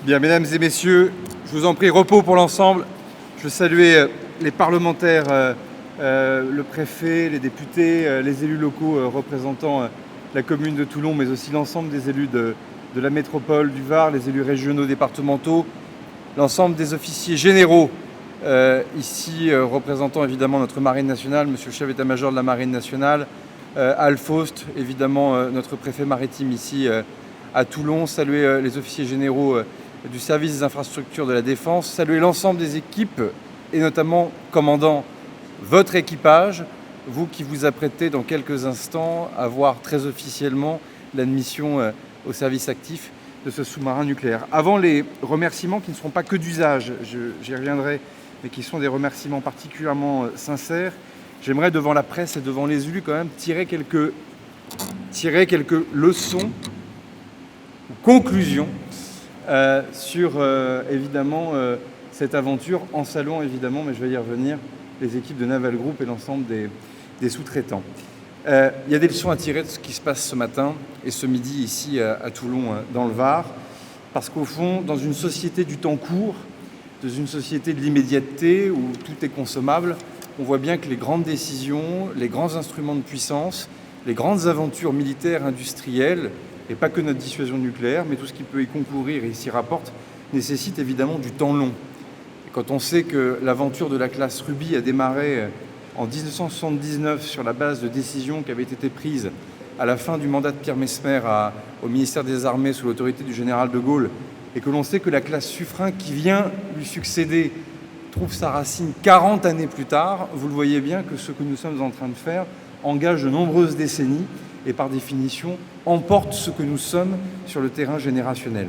Bien, mesdames et messieurs, je vous en prie, repos pour l'ensemble. Je veux saluer les parlementaires, le préfet, les députés, les élus locaux représentant la commune de Toulon, mais aussi l'ensemble des élus de la métropole du Var, les élus régionaux, départementaux, l'ensemble des officiers généraux, ici représentant évidemment notre marine nationale, monsieur le chef d'état-major de la marine nationale, Alfaust, évidemment notre préfet maritime ici à Toulon, saluer les officiers généraux du service des infrastructures de la Défense, saluer l'ensemble des équipes et notamment, commandant, votre équipage, vous qui vous apprêtez dans quelques instants à voir très officiellement l'admission au service actif de ce sous-marin nucléaire. Avant les remerciements qui ne seront pas que d'usage, j'y reviendrai, mais qui sont des remerciements particulièrement sincères, j'aimerais devant la presse et devant les élus quand même tirer quelques leçons ou conclusions sur évidemment cette aventure en saluant évidemment, mais je vais y revenir, les équipes de Naval Group et l'ensemble des sous-traitants. Il y a des leçons à tirer de ce qui se passe ce matin et ce midi ici à Toulon dans le Var, parce qu'au fond, dans une société du temps court, dans une société de l'immédiateté où tout est consommable, on voit bien que les grandes décisions, les grands instruments de puissance, les grandes aventures militaires, industrielles, et pas que notre dissuasion nucléaire, mais tout ce qui peut y concourir et s'y rapporte, nécessite évidemment du temps long. Et quand on sait que l'aventure de la classe Ruby a démarré en 1979 sur la base de décisions qui avaient été prises à la fin du mandat de Pierre Messmer au ministère des Armées sous l'autorité du général de Gaulle, et que l'on sait que la classe Suffren qui vient lui succéder trouve sa racine 40 années plus tard, vous le voyez bien que ce que nous sommes en train de faire engage de nombreuses décennies et par définition emporte ce que nous sommes sur le terrain générationnel.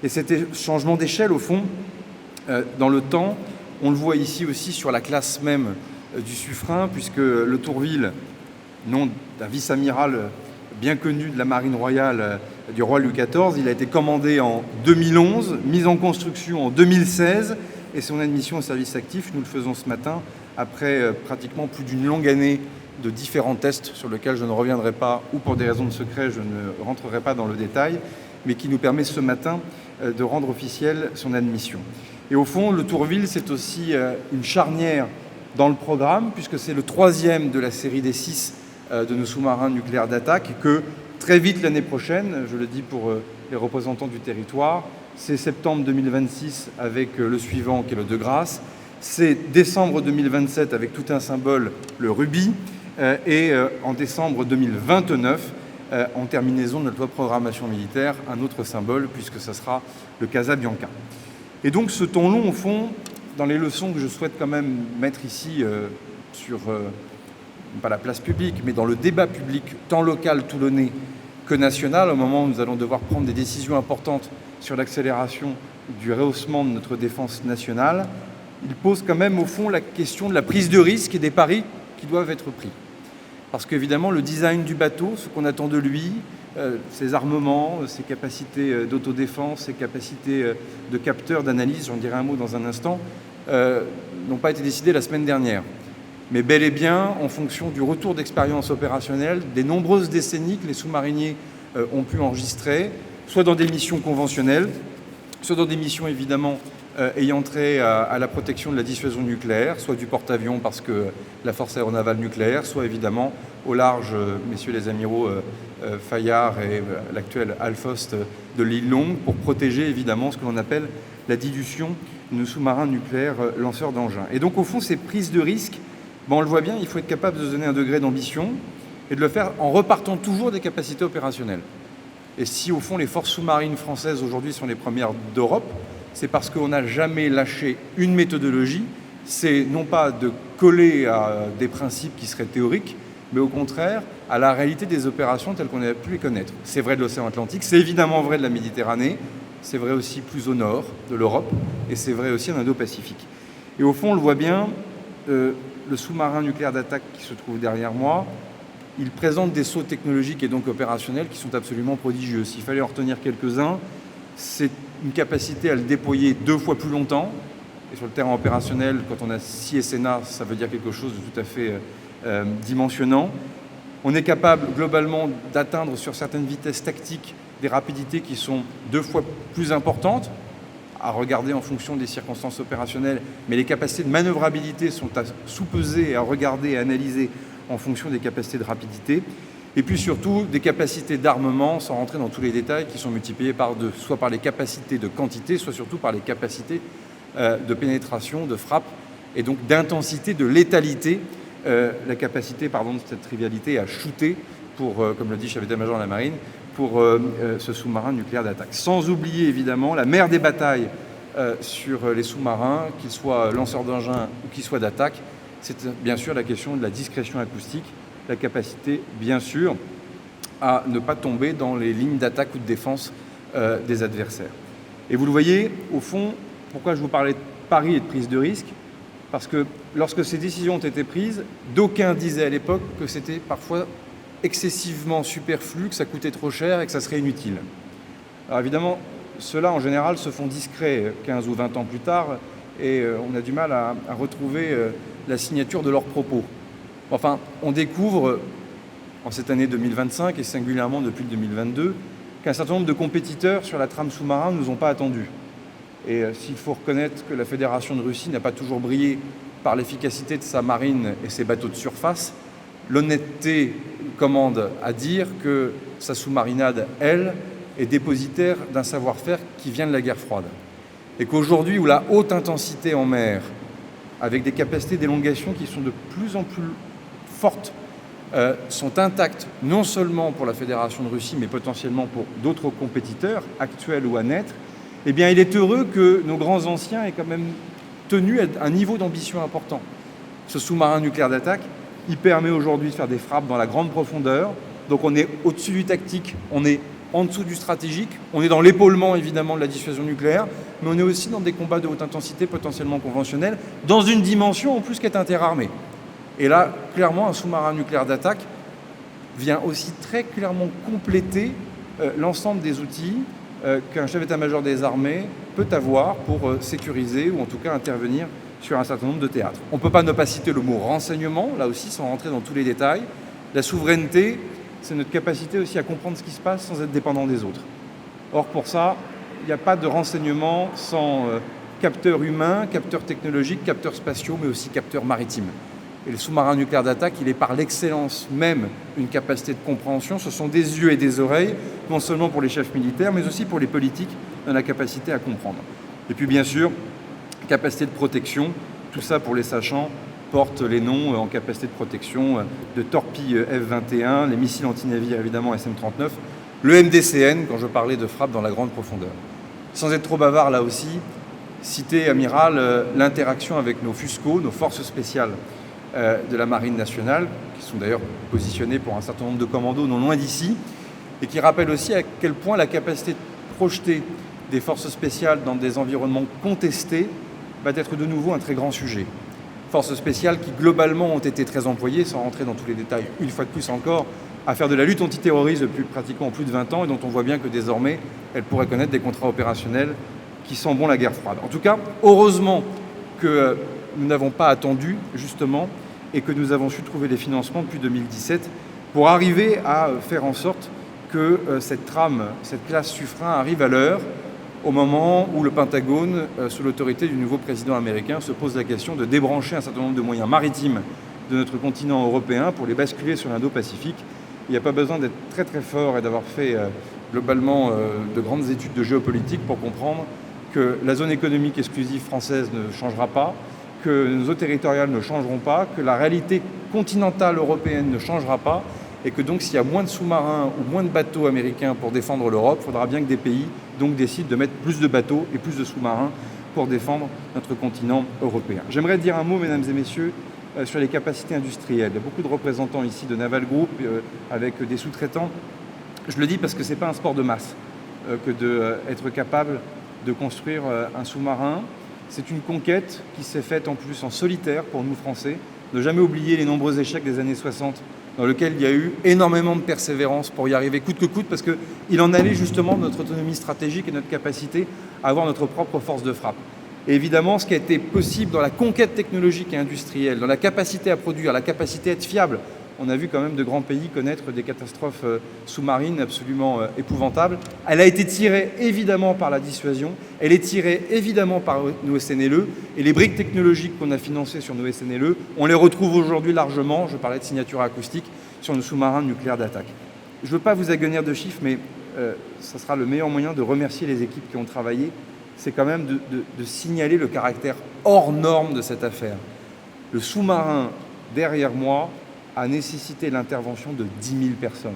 Et cet changement d'échelle, au fond, dans le temps, on le voit ici aussi sur la classe même du Suffren, puisque le Tourville, nom d'un vice-amiral bien connu de la marine royale du roi Louis XIV, il a été commandé en 2011, mis en construction en 2016, et son admission au service actif, nous le faisons ce matin, après pratiquement plus d'une longue année de différents tests sur lesquels je ne reviendrai pas, ou pour des raisons de secret, je ne rentrerai pas dans le détail, mais qui nous permet ce matin de rendre officielle son admission. Et au fond, le Tourville, c'est aussi une charnière dans le programme, puisque c'est le 3e de la série des 6 de nos sous-marins nucléaires d'attaque, et que très vite l'année prochaine, je le dis pour les représentants du territoire, c'est septembre 2026 avec le suivant qui est le De Grasse, c'est décembre 2027 avec tout un symbole, le Ruby, et en décembre 2029, en terminaison de notre loi de programmation militaire, un autre symbole, puisque ça sera le Casabianca. Et donc ce ton long, au fond, dans les leçons que je souhaite quand même mettre ici sur, pas la place publique, mais dans le débat public, tant local toulonnais que national, au moment où nous allons devoir prendre des décisions importantes sur l'accélération du rehaussement de notre défense nationale, il pose quand même au fond la question de la prise de risque et des paris qui doivent être pris. Parce qu'évidemment, le design du bateau, ce qu'on attend de lui, ses armements, ses capacités d'autodéfense, ses capacités de capteur, d'analyse, j'en dirai un mot dans un instant, n'ont pas été décidés la semaine dernière. Mais bel et bien en fonction du retour d'expérience opérationnelle, des nombreuses décennies que les sous-mariniers ont pu enregistrer, soit dans des missions conventionnelles, soit dans des missions évidemment ayant trait à la protection de la dissuasion nucléaire, soit du porte-avions parce que la force aéronavale nucléaire, soit évidemment au large, messieurs les amiraux Fayard et l'actuel Alfaust de l'île Longue, pour protéger évidemment ce que l'on appelle la dilution de nos sous-marins nucléaires lanceurs d'engins. Et donc au fond, ces prises de risque, on le voit bien, il faut être capable de se donner un degré d'ambition et de le faire en repartant toujours des capacités opérationnelles. Et si au fond les forces sous-marines françaises aujourd'hui sont les premières d'Europe, c'est parce qu'on n'a jamais lâché une méthodologie, c'est non pas de coller à des principes qui seraient théoriques, mais au contraire à la réalité des opérations telles qu'on a pu les connaître. C'est vrai de l'océan Atlantique, c'est évidemment vrai de la Méditerranée, c'est vrai aussi plus au nord de l'Europe, et c'est vrai aussi en Indo-Pacifique. Et au fond, on le voit bien, le sous-marin nucléaire d'attaque qui se trouve derrière moi, il présente des sauts technologiques et donc opérationnels qui sont absolument prodigieux. S'il fallait en retenir quelques-uns, c'est une capacité à le déployer 2 fois plus longtemps. Et sur le terrain opérationnel, quand on a 6 SNA, ça veut dire quelque chose de tout à fait dimensionnant. On est capable globalement d'atteindre sur certaines vitesses tactiques des rapidités qui sont 2 fois plus importantes. à regarder en fonction des circonstances opérationnelles, mais les capacités de manœuvrabilité sont à sous-peser, à regarder et à analyser en fonction des capacités de rapidité. Et puis surtout, des capacités d'armement, sans rentrer dans tous les détails, qui sont multipliées par deux, soit par les capacités de quantité, soit surtout par les capacités de pénétration, de frappe, et donc d'intensité, de létalité, la capacité, pardon, de cette trivialité, à shooter, pour, comme le dit le chef d'état-major de la Marine, pour ce sous-marin nucléaire d'attaque. Sans oublier évidemment la mère des batailles sur les sous-marins, qu'ils soient lanceurs d'engins ou qu'ils soient d'attaque, c'est bien sûr la question de la discrétion acoustique, la capacité, bien sûr, à ne pas tomber dans les lignes d'attaque ou de défense des adversaires. Et vous le voyez, au fond, pourquoi je vous parlais de pari et de prise de risque? Parce que lorsque ces décisions ont été prises, d'aucuns disaient à l'époque que c'était parfois excessivement superflu, que ça coûtait trop cher et que ça serait inutile. Alors évidemment, ceux-là, en général, se font discrets 15 ou 20 ans plus tard et on a du mal à retrouver la signature de leurs propos. Enfin, on découvre en cette année 2025 et singulièrement depuis le 2022 qu'un certain nombre de compétiteurs sur la trame sous-marin ne nous ont pas attendus. Et s'il faut reconnaître que la Fédération de Russie n'a pas toujours brillé par l'efficacité de sa marine et ses bateaux de surface, l'honnêteté commande à dire que sa sous-marinade, elle, est dépositaire d'un savoir-faire qui vient de la guerre froide. Et qu'aujourd'hui, où la haute intensité en mer, avec des capacités d'élongation qui sont de plus en plus fortes, sont intactes non seulement pour la Fédération de Russie, mais potentiellement pour d'autres compétiteurs, actuels ou à naître, eh bien, il est heureux que nos grands anciens aient quand même tenu un niveau d'ambition important. Ce sous-marin nucléaire d'attaque, il permet aujourd'hui de faire des frappes dans la grande profondeur. Donc on est au-dessus du tactique, on est en dessous du stratégique, on est dans l'épaulement évidemment de la dissuasion nucléaire, mais on est aussi dans des combats de haute intensité potentiellement conventionnels, dans une dimension en plus qui est interarmée. Et là, clairement, un sous-marin nucléaire d'attaque vient aussi très clairement compléter l'ensemble des outils qu'un chef d'état-major des armées peut avoir pour sécuriser ou en tout cas intervenir sur un certain nombre de théâtres. On ne peut pas ne pas citer le mot renseignement, là aussi sans rentrer dans tous les détails. La souveraineté, c'est notre capacité aussi à comprendre ce qui se passe sans être dépendant des autres. Or pour ça, il n'y a pas de renseignement sans capteurs humains, capteurs technologiques, capteurs spatiaux, mais aussi capteurs maritimes. Et le sous-marin nucléaire d'attaque, il est par l'excellence même une capacité de compréhension. Ce sont des yeux et des oreilles, non seulement pour les chefs militaires, mais aussi pour les politiques, dans la capacité à comprendre. Et puis bien sûr, capacité de protection, tout ça pour les sachants, porte les noms en capacité de protection de torpilles F-21, les missiles anti-navires évidemment SM-39, le MDCN, quand je parlais de frappe dans la grande profondeur. Sans être trop bavard là aussi, citer, amiral, l'interaction avec nos FUSCO, nos forces spéciales de la Marine nationale, qui sont d'ailleurs positionnés pour un certain nombre de commandos non loin d'ici, et qui rappellent aussi à quel point la capacité de projeter des forces spéciales dans des environnements contestés va être de nouveau un très grand sujet. Forces spéciales qui globalement ont été très employées, sans rentrer dans tous les détails, une fois de plus encore, à faire de la lutte antiterroriste depuis pratiquement plus de 20 ans et dont on voit bien que désormais, elles pourraient connaître des contrats opérationnels qui sentent bon la guerre froide. En tout cas, heureusement que nous n'avons pas attendu, justement, et que nous avons su trouver les financements depuis 2017 pour arriver à faire en sorte que cette trame, cette classe Suffren arrive à l'heure, au moment où le Pentagone, sous l'autorité du nouveau président américain, se pose la question de débrancher un certain nombre de moyens maritimes de notre continent européen pour les basculer sur l'Indo-Pacifique. Il n'y a pas besoin d'être très très fort et d'avoir fait globalement de grandes études de géopolitique pour comprendre que la zone économique exclusive française ne changera pas, que nos eaux territoriales ne changeront pas, que la réalité continentale européenne ne changera pas, et que donc s'il y a moins de sous-marins ou moins de bateaux américains pour défendre l'Europe, il faudra bien que des pays donc décident de mettre plus de bateaux et plus de sous-marins pour défendre notre continent européen. J'aimerais dire un mot, mesdames et messieurs, sur les capacités industrielles. Il y a beaucoup de représentants ici de Naval Group avec des sous-traitants. Je le dis parce que ce n'est pas un sport de masse que d'être capable de construire un sous-marin. C'est une conquête qui s'est faite en plus en solitaire pour nous Français. Ne jamais oublier les nombreux échecs des années 60 dans lesquels il y a eu énormément de persévérance pour y arriver coûte que coûte, parce qu'il en allait justement de notre autonomie stratégique et notre capacité à avoir notre propre force de frappe. Et évidemment, ce qui a été possible dans la conquête technologique et industrielle, dans la capacité à produire, la capacité à être fiable on a vu quand même de grands pays connaître des catastrophes sous-marines absolument épouvantables. Elle a été tirée évidemment par la dissuasion, elle est tirée évidemment par nos SNLE, et les briques technologiques qu'on a financées sur nos SNLE, on les retrouve aujourd'hui largement, je parlais de signature acoustique, sur nos sous-marins nucléaires d'attaque. Je ne veux pas vous agonir de chiffres, mais ça sera le meilleur moyen de remercier les équipes qui ont travaillé, c'est quand même de signaler le caractère hors norme de cette affaire. Le sous-marin derrière moi a nécessité l'intervention de 10 000 personnes.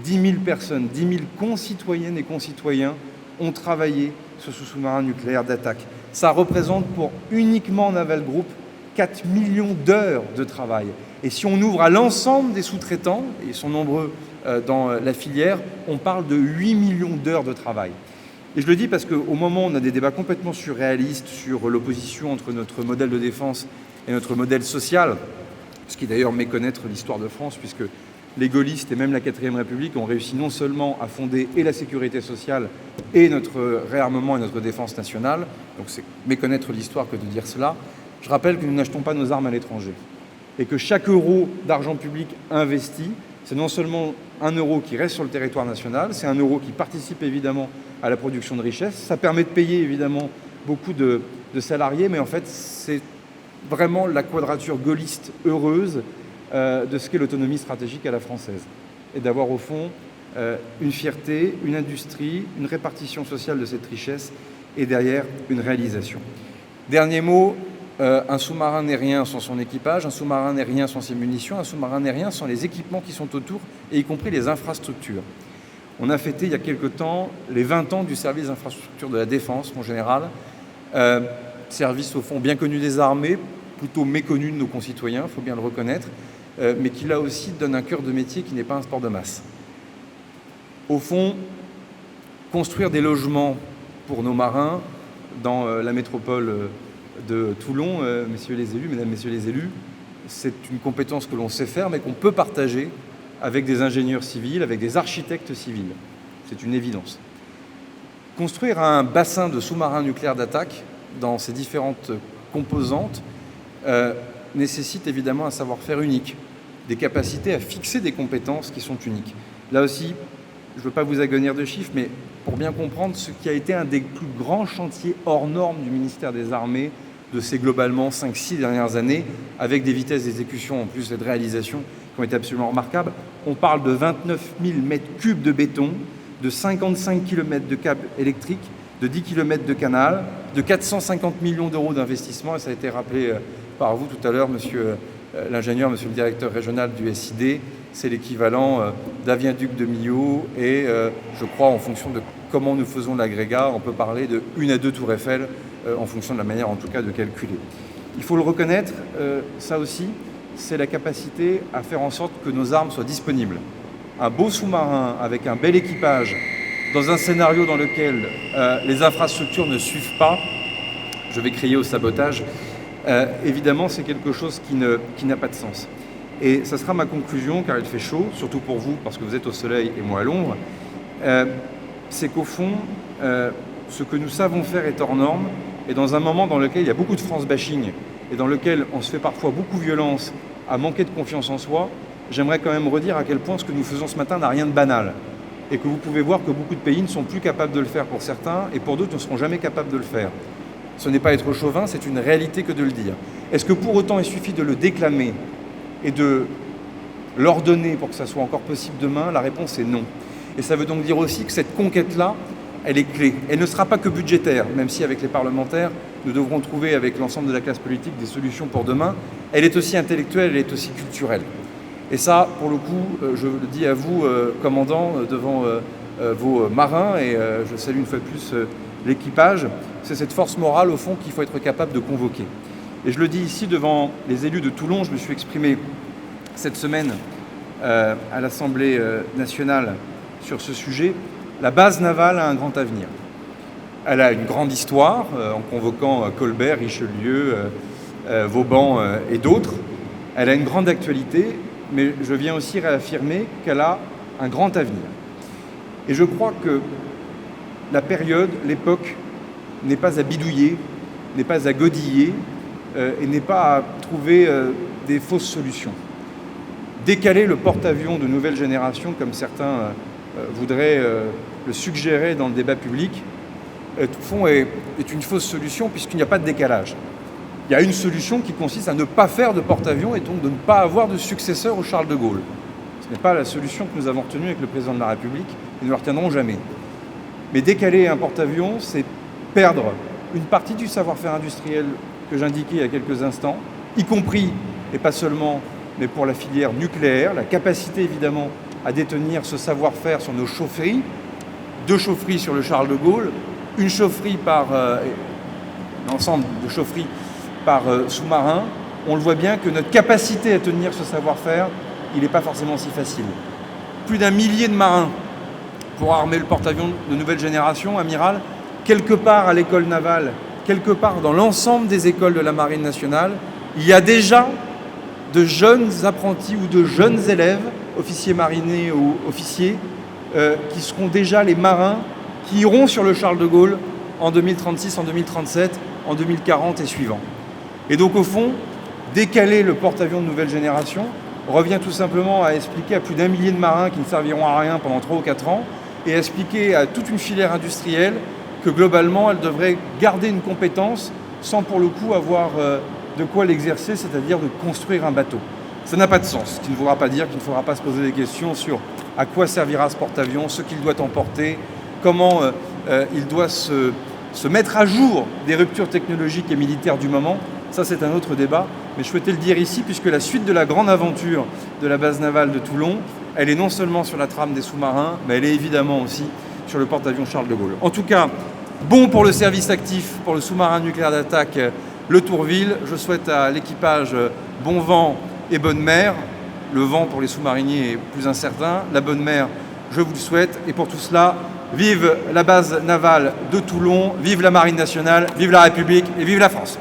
10 000 personnes, 10 000 concitoyennes et concitoyens ont travaillé sur ce sous-marin nucléaire d'attaque. Ça représente pour uniquement Naval Group 4 millions d'heures de travail. Et si on ouvre à l'ensemble des sous-traitants, et ils sont nombreux dans la filière, on parle de 8 millions d'heures de travail. Et je le dis parce qu'au moment où on a des débats complètement surréalistes sur l'opposition entre notre modèle de défense et notre modèle social, ce qui d'ailleurs méconnaître l'histoire de France, puisque les gaullistes et même la 4ème République ont réussi non seulement à fonder et la sécurité sociale et notre réarmement et notre défense nationale, donc c'est méconnaître l'histoire que de dire cela, je rappelle que nous n'achetons pas nos armes à l'étranger et que chaque euro d'argent public investi, c'est non seulement un euro qui reste sur le territoire national, c'est un euro qui participe évidemment à la production de richesses, ça permet de payer évidemment beaucoup de salariés, mais en fait c'est vraiment la quadrature gaulliste heureuse de ce qu'est l'autonomie stratégique à la française. Et d'avoir au fond une fierté, une industrie, une répartition sociale de cette richesse et derrière une réalisation. Dernier mot, un sous-marin n'est rien sans son équipage, un sous-marin n'est rien sans ses munitions, un sous-marin n'est rien sans les équipements qui sont autour, et y compris les infrastructures. On a fêté il y a quelque temps les 20 ans du service d'infrastructure de la défense, en général, service au fond bien connu des armées, plutôt méconnu de nos concitoyens, il faut bien le reconnaître, mais qui là aussi donne un cœur de métier qui n'est pas un sport de masse. Au fond, construire des logements pour nos marins dans la métropole de Toulon, messieurs les élus, mesdames, messieurs les élus, c'est une compétence que l'on sait faire, mais qu'on peut partager avec des ingénieurs civils, avec des architectes civils. C'est une évidence. Construire un bassin de sous-marins nucléaires d'attaque dans ses différentes composantes nécessite évidemment un savoir-faire unique, des capacités à fixer des compétences qui sont uniques. Là aussi, je ne veux pas vous agonir de chiffres, mais pour bien comprendre ce qui a été un des plus grands chantiers hors normes du ministère des Armées de ces globalement 5-6 dernières années, avec des vitesses d'exécution en plus et de réalisation qui ont été absolument remarquables. On parle de 29 000 mètres cubes de béton, de 55 km de câbles électriques, de 10 km de canal, de 450 millions d'euros d'investissement, et ça a été rappelé par vous tout à l'heure, monsieur l'ingénieur, monsieur le directeur régional du SID, c'est l'équivalent d'un viaduc de Millau, et je crois en fonction de comment nous faisons l'agrégat, on peut parler de 1 à 2 tours Eiffel, en fonction de la manière en tout cas de calculer. Il faut le reconnaître, ça aussi, c'est la capacité à faire en sorte que nos armes soient disponibles. Un beau sous-marin avec un bel équipage, dans un scénario dans lequel les infrastructures ne suivent pas, je vais crier au sabotage, évidemment c'est quelque chose qui n'a pas de sens. Et ça sera ma conclusion, car il fait chaud, surtout pour vous, parce que vous êtes au soleil et moi à l'ombre, c'est qu'au fond, ce que nous savons faire est hors norme, et dans un moment dans lequel il y a beaucoup de France bashing, et dans lequel on se fait parfois beaucoup violence à manquer de confiance en soi, j'aimerais quand même redire à quel point ce que nous faisons ce matin n'a rien de banal. Et que vous pouvez voir que beaucoup de pays ne sont plus capables de le faire pour certains, et pour d'autres ne seront jamais capables de le faire. Ce n'est pas être chauvin, c'est une réalité que de le dire. Est-ce que pour autant il suffit de le déclamer et de l'ordonner pour que ça soit encore possible demain? La réponse est non. Et ça veut donc dire aussi que cette conquête-là, elle est clé. Elle ne sera pas que budgétaire, même si avec les parlementaires, nous devrons trouver avec l'ensemble de la classe politique des solutions pour demain. Elle est aussi intellectuelle, elle est aussi culturelle. Et ça, pour le coup, je le dis à vous, commandant, devant vos marins, et je salue une fois de plus l'équipage, c'est cette force morale, au fond, qu'il faut être capable de convoquer. Et je le dis ici devant les élus de Toulon, je me suis exprimé cette semaine à l'Assemblée nationale sur ce sujet. La base navale a un grand avenir. Elle a une grande histoire, en convoquant Colbert, Richelieu, Vauban et d'autres. Elle a une grande actualité, mais je viens aussi réaffirmer qu'elle a un grand avenir. Et je crois que la période, l'époque, n'est pas à bidouiller, n'est pas à godiller, et n'est pas à trouver des fausses solutions. décaler le porte-avions de nouvelle génération, comme certains voudraient le suggérer dans le débat public, au fond, est une fausse solution, puisqu'il n'y a pas de décalage. Il y a une solution qui consiste à ne pas faire de porte-avions et donc de ne pas avoir de successeur au Charles de Gaulle. Ce n'est pas la solution que nous avons retenue avec le président de la République, et nous ne la retiendrons jamais. Mais décaler un porte-avions, c'est perdre une partie du savoir-faire industriel que j'indiquais il y a quelques instants, y compris, et pas seulement, mais pour la filière nucléaire, la capacité évidemment à détenir ce savoir-faire sur nos chaufferies, 2 chaufferies sur le Charles de Gaulle, une chaufferie par l'ensemble de chaufferies par sous-marin. On le voit bien que notre capacité à tenir ce savoir-faire, il n'est pas forcément si facile. Plus d'1 millier de marins pour armer le porte-avions de nouvelle génération, amiral, quelque part à l'école navale, quelque part dans l'ensemble des écoles de la Marine nationale, il y a déjà de jeunes apprentis ou de jeunes élèves, officiers marinés ou officiers, qui seront déjà les marins qui iront sur le Charles de Gaulle en 2036, en 2037, en 2040 et suivant. Et donc au fond, décaler le porte-avions de nouvelle génération revient tout simplement à expliquer à plus d'1 millier de marins qui ne serviront à rien pendant 3 ou 4 ans et à expliquer à toute une filière industrielle que globalement elle devrait garder une compétence sans pour le coup avoir de quoi l'exercer, c'est-à-dire de construire un bateau. Ça n'a pas de sens, ce qui ne voudra pas dire qu'il ne faudra pas se poser des questions sur à quoi servira ce porte-avions, ce qu'il doit emporter, comment il doit se mettre à jour des ruptures technologiques et militaires du moment. Ça, c'est un autre débat, mais je souhaitais le dire ici, puisque la suite de la grande aventure de la base navale de Toulon, elle est non seulement sur la trame des sous-marins, mais elle est évidemment aussi sur le porte-avions Charles de Gaulle. En tout cas, bon pour le service actif, pour le sous-marin nucléaire d'attaque, le Tourville. Je souhaite à l'équipage bon vent et bonne mer. Le vent pour les sous-mariniers est plus incertain. La bonne mer, je vous le souhaite. Et pour tout cela, vive la base navale de Toulon, vive la Marine nationale, vive la République et vive la France.